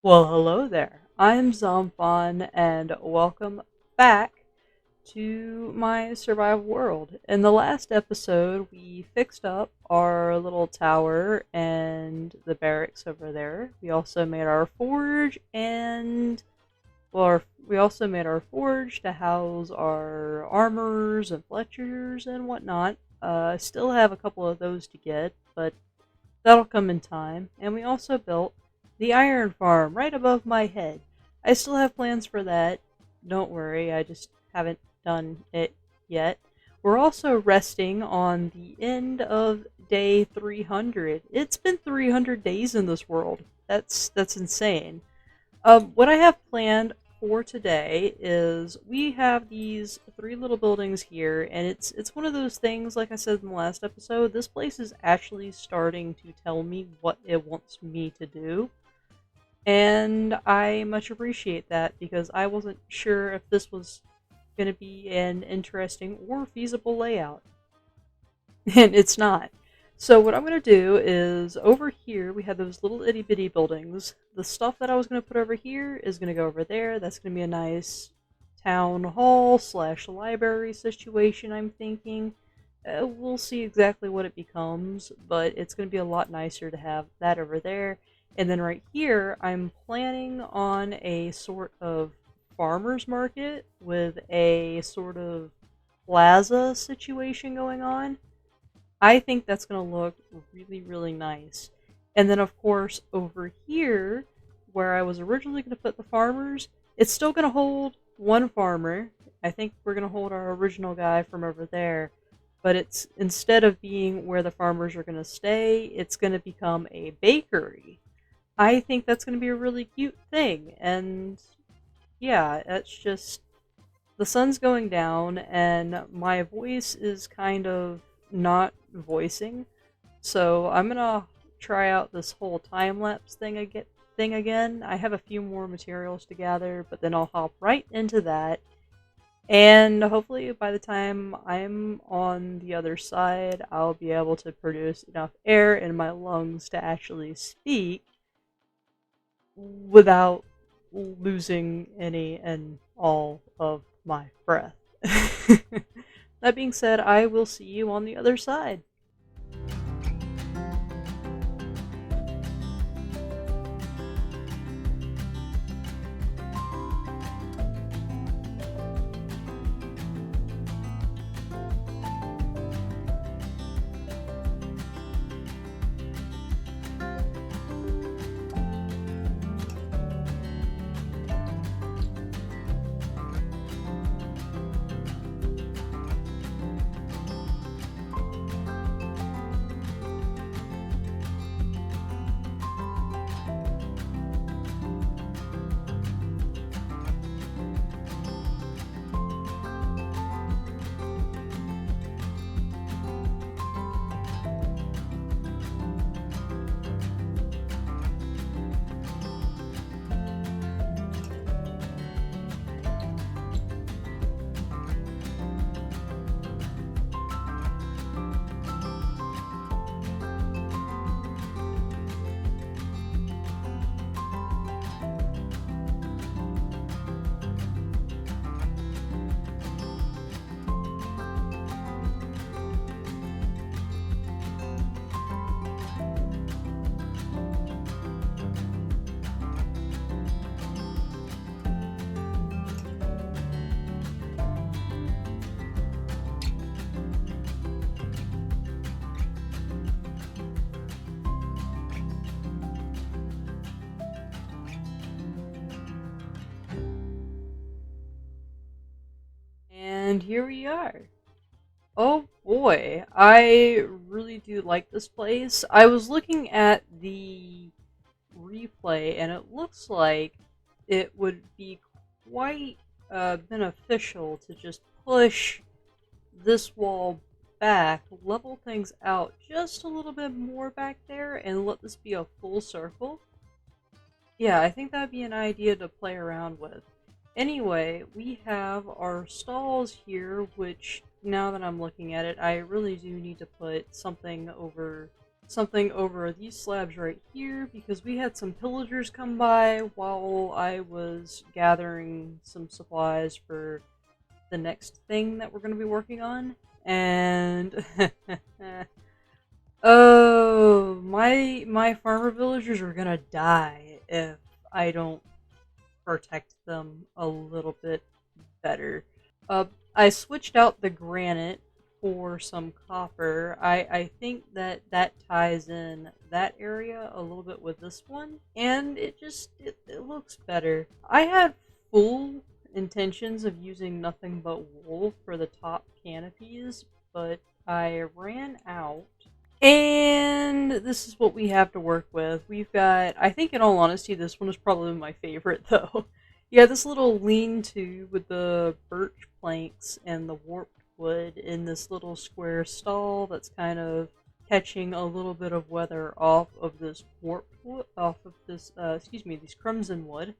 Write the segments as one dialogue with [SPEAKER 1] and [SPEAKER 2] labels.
[SPEAKER 1] Well, hello there. I'm Zombon, and welcome back to my survival world. In the last episode, we fixed up our little tower and the barracks over there. We also made our forge we also made our forge to house our armors and fletchers and whatnot. I still have a couple of those to get, but that'll come in time. And we also built the iron farm right above my head. I still have plans for that. Don't worry, I just haven't done it yet. We're also resting on the end of day 300. It's been 300 days in this world. That's insane. What I have planned for today is we have these three little buildings here, and it's one of those things. Like I said in the last episode, this place is actually starting to tell me what it wants me to do, and I much appreciate that because I wasn't sure if this was going to be an interesting or feasible layout, and it's not. So what I'm going to do is over here we have those little itty bitty buildings. The stuff that I was going to put over here is going to go over there. That's going to be a nice town hall slash library situation, I'm thinking. We'll see exactly what it becomes, but it's going to be a lot nicer to have that over there. And then right here, I'm planning on a sort of farmer's market with a sort of plaza situation going on. I think that's going to look really, really nice. And then, of course, over here, where I was originally going to put the farmers, it's still going to hold one farmer. I think we're going to hold our original guy from over there. But it's instead of being where the farmers are going to stay, it's going to become a bakery. I think that's going to be a really cute thing. And yeah, that's just the sun's going down, and my voice is kind of not voicing. So I'm gonna try out this whole time lapse thing again. I have a few more materials to gather, but then I'll hop right into that. And hopefully, by the time I'm on the other side, I'll be able to produce enough air in my lungs to actually speak without losing any and all of my breath. That being said, I will see you on the other side. And here we are. Oh boy, I really do like this place. I was looking at the replay, and it looks like it would be quite beneficial to just push this wall back, level things out just a little bit more back there, and let this be a full circle. Yeah, I think that'd be an idea to play around with. Anyway, we have our stalls here, which, now that I'm looking at it, I really do need to put something over something over these slabs right here because we had some pillagers come by while I was gathering some supplies for the next thing that we're going to be working on. And oh, my farmer villagers are gonna die if I don't protect them a little bit better. Uh, I switched out the granite for some copper. I think that that ties in that area a little bit with this one, and it looks better. I had full intentions of using nothing but wool for the top canopies, but I ran out. And this is what we have to work with. We've got, I think in all honesty, this one is probably my favorite though. Yeah, this little lean-to with the birch planks and the warped wood in this little square stall that's kind of catching a little bit of weather off of this warped wood, off of this, these crimson wood.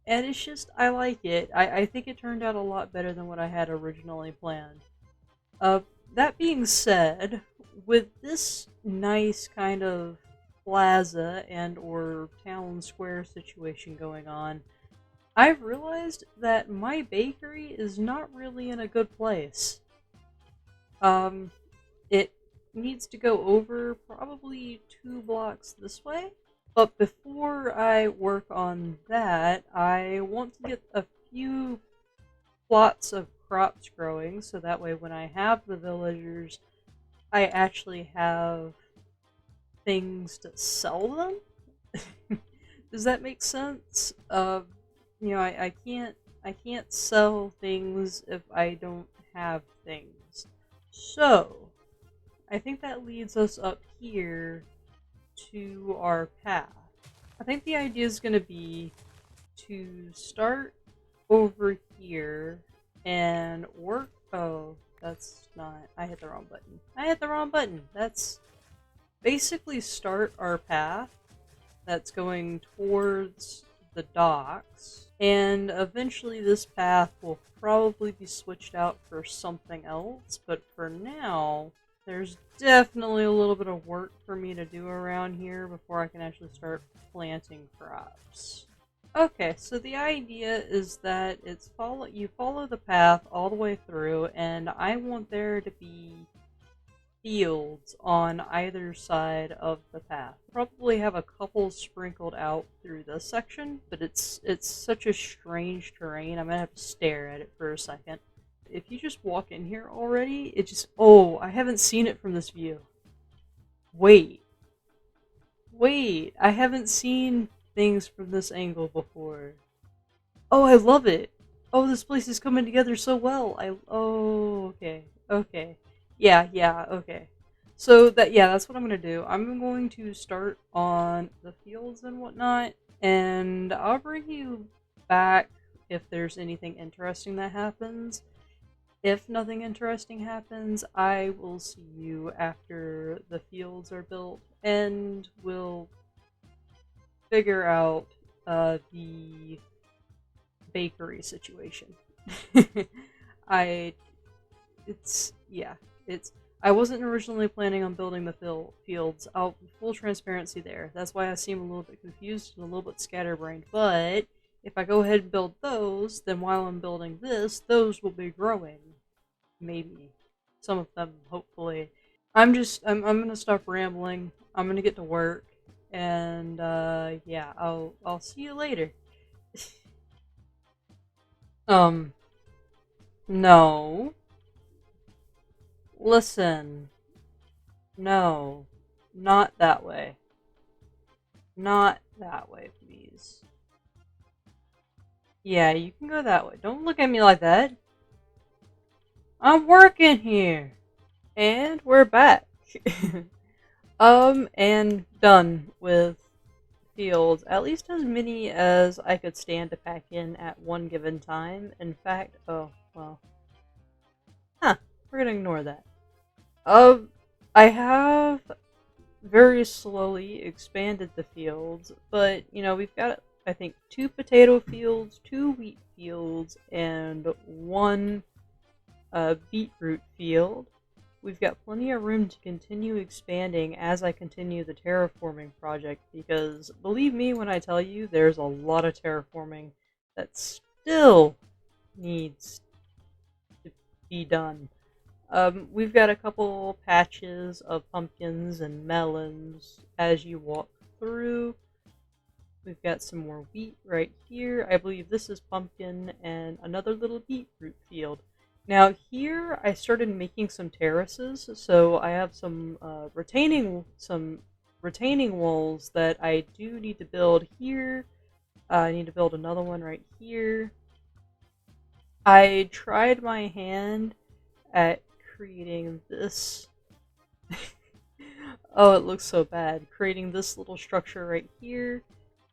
[SPEAKER 1] And it's just, I like it. I think it turned out a lot better than what I had originally planned. Uh, that being said, with this nice kind of plaza and or town square situation going on, I've realized that my bakery is not really in a good place. It needs to go over probably 2 blocks this way. But before I work on that, I want to get a few plots of crops growing so that way when I have the villagers, I actually have things to sell them. Does that make sense? I can't sell things if I don't have things. So I think that leads us up here to our path. I think the idea is going to be to start over here and work. Oh, that's not. I hit the wrong button. I hit the wrong button. That's basically start our path that's going towards the docks. And eventually this path will probably be switched out for something else. But for now, there's definitely a little bit of work for me to do around here before I can actually start planting crops. Okay, so the idea is that you follow the path all the way through, and I want there to be fields on either side of the path. Probably have a couple sprinkled out through this section, but it's such a strange terrain. I'm gonna have to stare at it for a second. If you just walk in here already, oh, I haven't seen it from this view. Wait, I haven't seen things from this angle before. Oh, I love it. Oh, this place is coming together so well. Oh, okay. Yeah, okay. So that's what I'm gonna do. I'm going to start on the fields and whatnot, and I'll bring you back if there's anything interesting that happens. If nothing interesting happens, I will see you after the fields are built, and we'll figure out the bakery situation. I I wasn't originally planning on building the fields. Full transparency there. That's why I seem a little bit confused and a little bit scatterbrained. But if I go ahead and build those, then while I'm building this, those will be growing. Maybe. Some of them, hopefully. I'm gonna stop rambling. I'm gonna get to work. And I'll see you later. No. Listen. No. Not that way. Not that way, please. Yeah, you can go that way. Don't look at me like that. I'm working here. And we're back. And done with fields. At least as many as I could stand to pack in at one given time. In fact, oh, well. Huh, we're gonna ignore that. I have very slowly expanded the fields, but, we've got, I think, 2 potato fields, 2 wheat fields, and 1 beetroot field. we've got plenty of room to continue expanding as I continue the terraforming project, because believe me when I tell you, there's a lot of terraforming that still needs to be done. We've got a couple patches of pumpkins and melons as you walk through. We've got some more wheat right here. I believe this is pumpkin and another little beetroot field. Now here I started making some terraces, so I have some retaining walls that I do need to build here. I need to build another one right here. I tried my hand at creating this. Oh, it looks so bad. Creating this little structure right here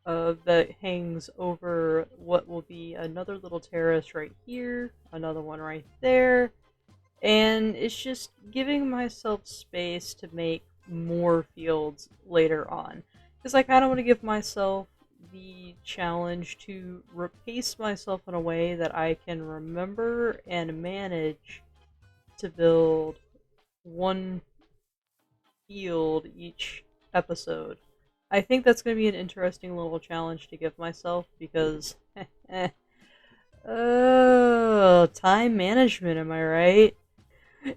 [SPEAKER 1] that hangs over what will be another little terrace right here, another one right there, and it's just giving myself space to make more fields later on. Because I kind of want to give myself the challenge to pace myself in a way that I can remember and manage to build one field each episode. I think that's going to be an interesting little challenge to give myself because, oh, time management, am I right?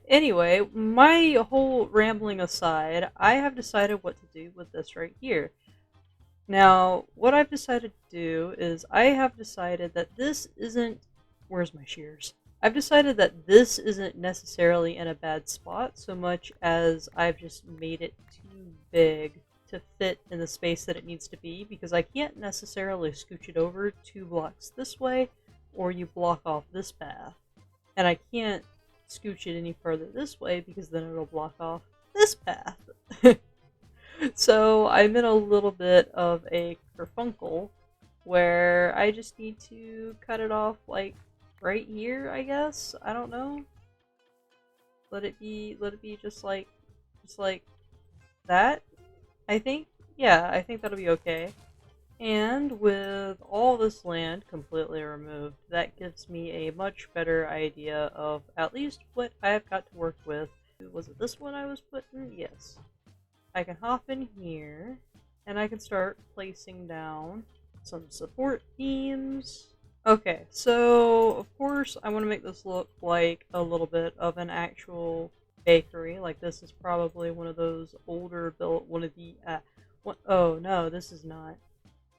[SPEAKER 1] Anyway, my whole rambling aside, I have decided what to do with this right here. Now, what I've decided to do is I have decided that this isn't... Where's my shears? I've decided that this isn't necessarily in a bad spot so much as I've just made it too big to fit in the space that it needs to be, because I can't necessarily scooch it over 2 blocks this way or you block off this path. And I can't scooch it any further this way because then it'll block off this path. So I'm in a little bit of a kerfunkle where I just need to cut it off like right here, I guess. I don't know. Let it be just like that, I think. Yeah, I think that'll be okay. And with all this land completely removed, that gives me a much better idea of at least what I've got to work with. Was it this one I was putting? Yes. I can hop in here, and I can start placing down some support beams. Okay, so of course I want to make this look like a little bit of an actual bakery. Like this is probably one of those older built, one of the, oh no, this is not.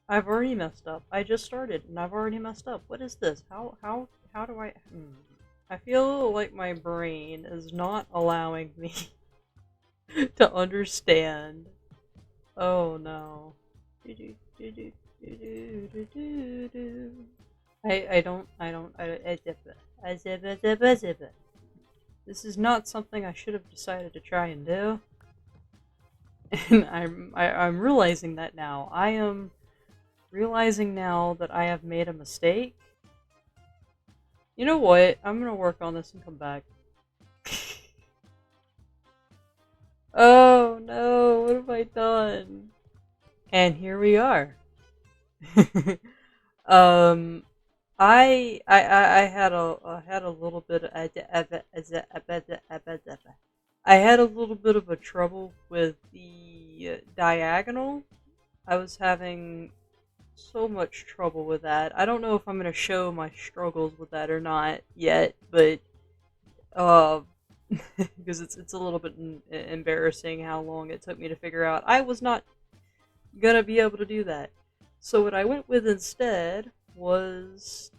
[SPEAKER 1] I've already messed up. I just started and I've already messed up. What is this? How do I, I feel like my brain is not allowing me to understand. Oh no. This is not something I should have decided to try and do. And I'm realizing that now. I am realizing now that I have made a mistake. You know what? I'm gonna work on this and come back. Oh no, what have I done? And here we are. I had a little bit of I had a little bit of a trouble with the diagonal. I was having so much trouble with that. I don't know if I'm gonna show my struggles with that or not yet, but because it's a little bit embarrassing how long it took me to figure out I was not gonna be able to do that. So what I went with instead was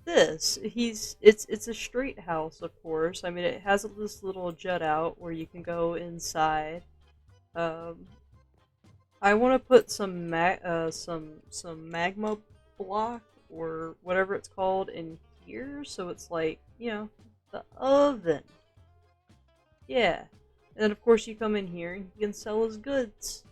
[SPEAKER 1] this. It's a straight house, of course. I mean, it has this little jut out where you can go inside. I want to put some magma block or whatever it's called in here, so it's like, you know, the oven. Yeah. And then of course you come in here and you can sell his goods.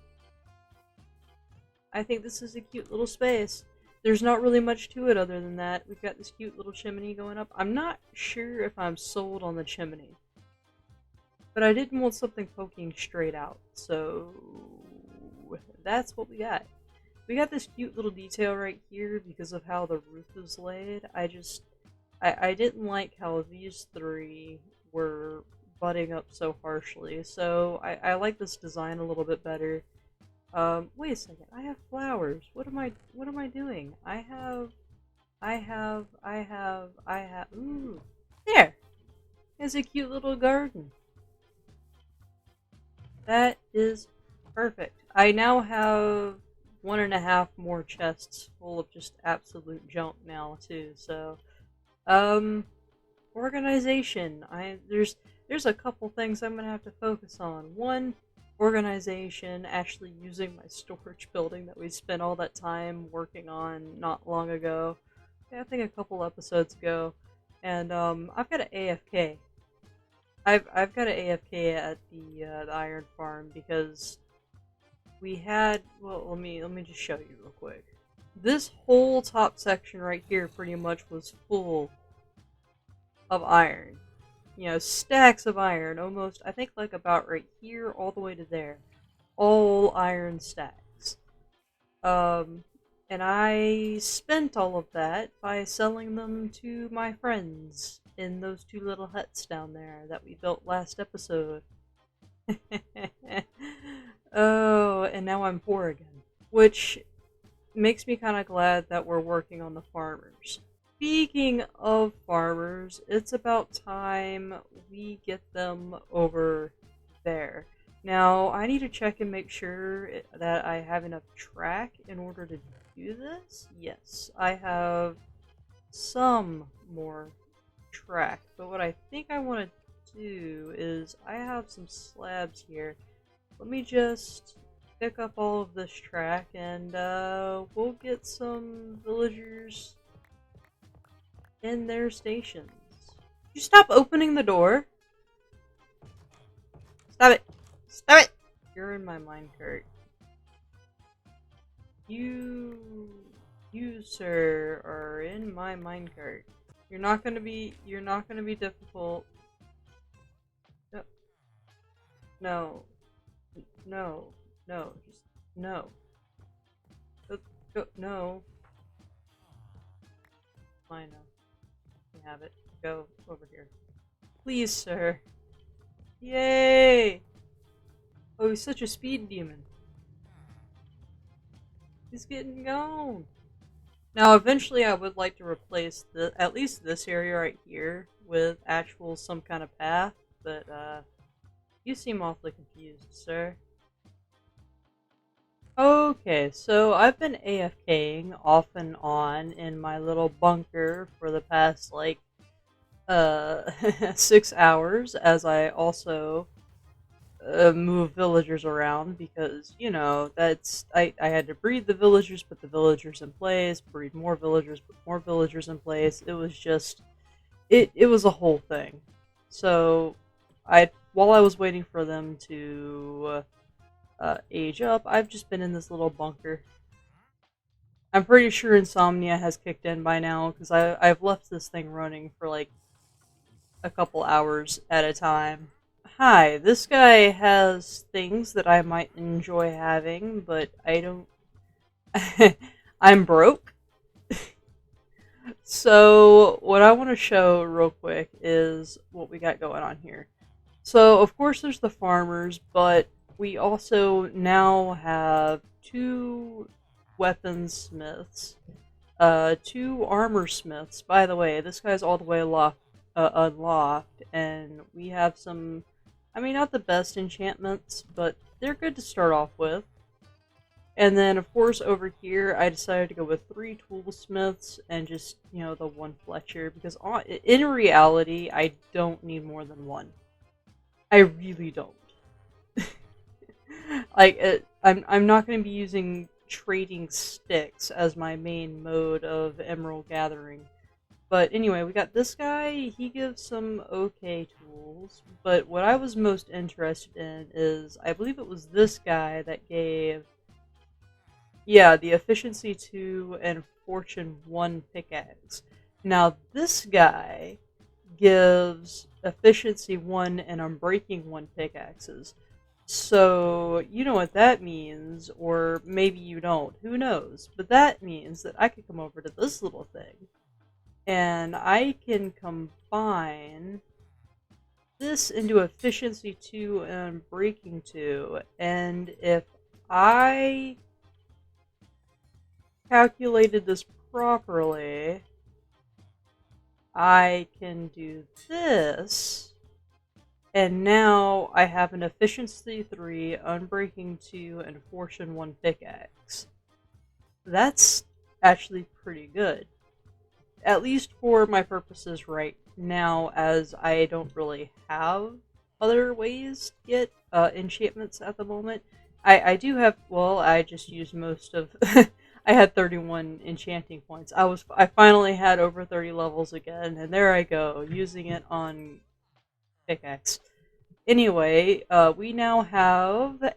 [SPEAKER 1] I think this is a cute little space. There's not really much to it other than that. We've got this cute little chimney going up. I'm not sure if I'm sold on the chimney. But I didn't want something poking straight out, so that's what we got. We got this cute little detail right here because of how the roof is laid. I didn't like how these three were butting up so harshly. So I like this design a little bit better. Wait a second. I have flowers. What am I doing? I have. Ooh, there. There's a cute little garden. That is perfect. I now have 1.5 more chests full of just absolute junk now too. So, um, organization. There's a couple things I'm gonna have to focus on. One, organization. Actually using my storage building that we spent all that time working on not long ago. Yeah, I think a couple episodes ago. And I've got an AFK. I've got an AFK at the iron farm because we had. Well, let me just show you real quick. This whole top section right here pretty much was full of iron. You know, stacks of iron, almost. I think like about right here, all the way to there, all iron stacks. Um, and I spent all of that by selling them to my friends in those two little huts down there that we built last episode. Oh, and now I'm poor again. Which makes me kind of glad that we're working on the farmers. Speaking of farmers, it's about time we get them over there. Now, I need to check and make sure that I have enough track in order to do this. Yes, I have some more track, but what I think I want to do is I have some slabs here. Let me just pick up all of this track and we'll get some villagers in their stations. You stop opening the door? Stop it! Stop it! You're in my minecart. You, sir, are in my minecart. You're not gonna be difficult. No, no, no, just no. Go, no. I know. You have it. Go over here. Please, sir. Yay! Oh, he's such a speed demon. He's getting gone. Now, eventually I would like to replace at least this area right here with actual some kind of path, but you seem awfully confused, sir. Okay, so I've been AFKing off and on in my little bunker for the past, like, 6 hours, as I also move villagers around because, you know, I had to breed the villagers, put the villagers in place, breed more villagers, put more villagers in place. It was just, it was a whole thing. So, while I was waiting for them to age up, I've just been in this little bunker. I'm pretty sure insomnia has kicked in by now because I've left this thing running for like a couple hours at a time. Hi, this guy has things that I might enjoy having, but I don't. I'm broke. So, what I want to show real quick is what we got going on here. So, of course, there's the farmers, but we also now have 2 weaponsmiths, 2 armor smiths. By the way, this guy's all the way unlocked, and we have some. I mean, not the best enchantments, but they're good to start off with. And then, of course, over here, I decided to go with 3 toolsmiths and just, you know, the 1 Fletcher, because in reality, I don't need more than 1. I really don't. Like, I'm not going to be using trading sticks as my main mode of emerald gathering. But anyway, we got this guy. He gives some okay tools. But what I was most interested in is, I believe it was this guy that gave, yeah, the efficiency 2 and fortune 1 pickaxe. Now this guy gives efficiency 1 and unbreaking 1 pickaxes. So, you know what that means, or maybe you don't, who knows. But that means that I could come over to this little thing and I can combine this into efficiency 2 and breaking 2, and if I calculated this properly, I can do this, and now I have an efficiency 3, unbreaking 2, and fortune 1 pickaxe. That's actually pretty good. At least for my purposes right now, as I don't really have other ways to get enchantments at the moment. I do have, well, I just used most of, I had 31 enchanting points. I finally had over 30 levels again, and there I go, using it on pickaxe. Anyway, we now have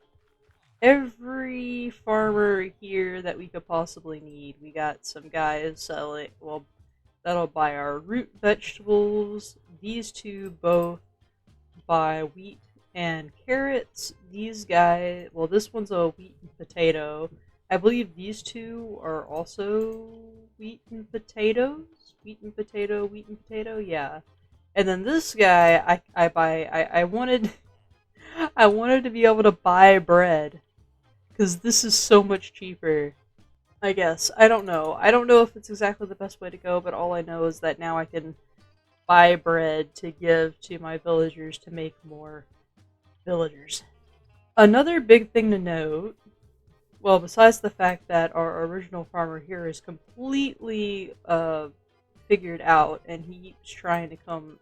[SPEAKER 1] every farmer here that we could possibly need. We got some guys selling, well, that'll buy our root vegetables. These two both buy wheat and carrots. These guys, well, this one's a wheat and potato. I believe these two are also wheat and potatoes. Wheat and potato, wheat and potato, yeah. And then this guy, I wanted, I wanted to be able to buy bread because this is so much cheaper. I guess. I don't know. I don't know if it's exactly the best way to go, but all I know is that now I can buy bread to give to my villagers to make more villagers. Another big thing to note, well, besides the fact that our original farmer here is completely figured out and he keeps trying to come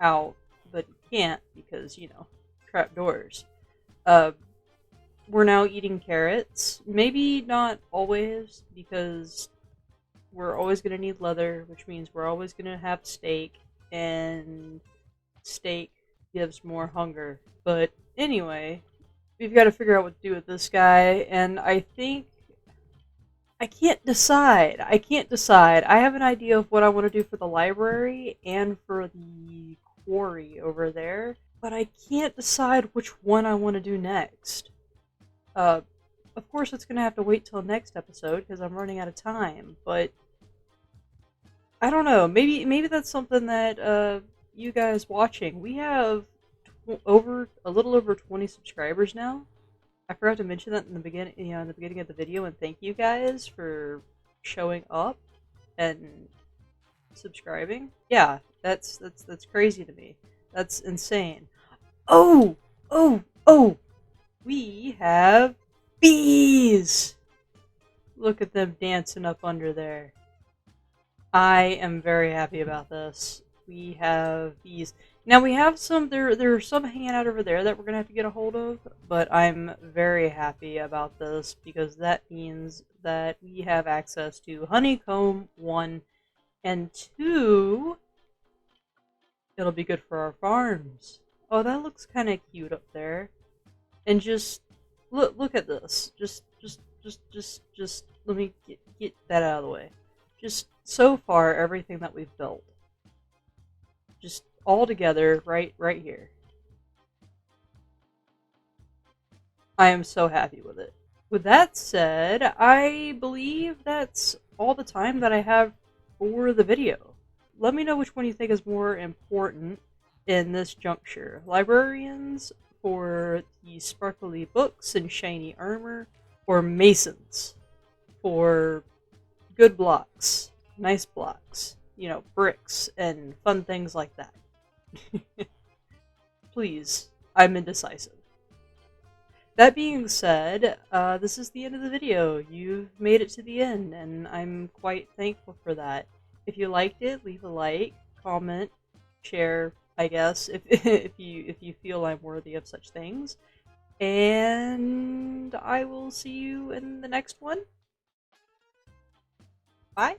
[SPEAKER 1] out, but he can't because, you know, trapdoors. Uh, we're now eating carrots. Maybe not always, because we're always going to need leather, which means we're always going to have steak, and steak gives more hunger. But anyway, we've got to figure out what to do with this guy, and I think I can't decide. I can't decide. I have an idea of what I want to do for the library and for the quarry over there, but I can't decide which one I want to do next. Uh, of course, it's going to have to wait till next episode because I'm running out of time. But I don't know. Maybe that's something that you guys watching. We have over a little over 20 subscribers now. I forgot to mention that in the beginning, in the beginning of the video, and thank you guys for showing up and subscribing. Yeah, that's crazy to me. That's insane. Oh, oh, oh! We have bees! Look at them dancing up under there. I am very happy about this. We have bees. Now we have some, there are some hanging out over there that we're going to have to get a hold of, but I'm very happy about this because that means that we have access to honeycomb 1 and 2. It'll be good for our farms. Oh, that looks kind of cute up there. And just look at this. Just let me get that out of the way. Just so far, everything that we've built, just all together, right here. I am so happy with it. With that said, I believe that's all the time that I have for the video. Let me know which one you think is more important in this juncture. Librarians for the sparkly books and shiny armor, or masons for good blocks, nice blocks, you know, bricks and fun things like that. Please, I'm indecisive. That being said, this is the end of the video. You've made it to the end, and I'm quite thankful for that. If you liked it, leave a like, comment, share, I guess, if you feel I'm worthy of such things. And I will see you in the next one. Bye.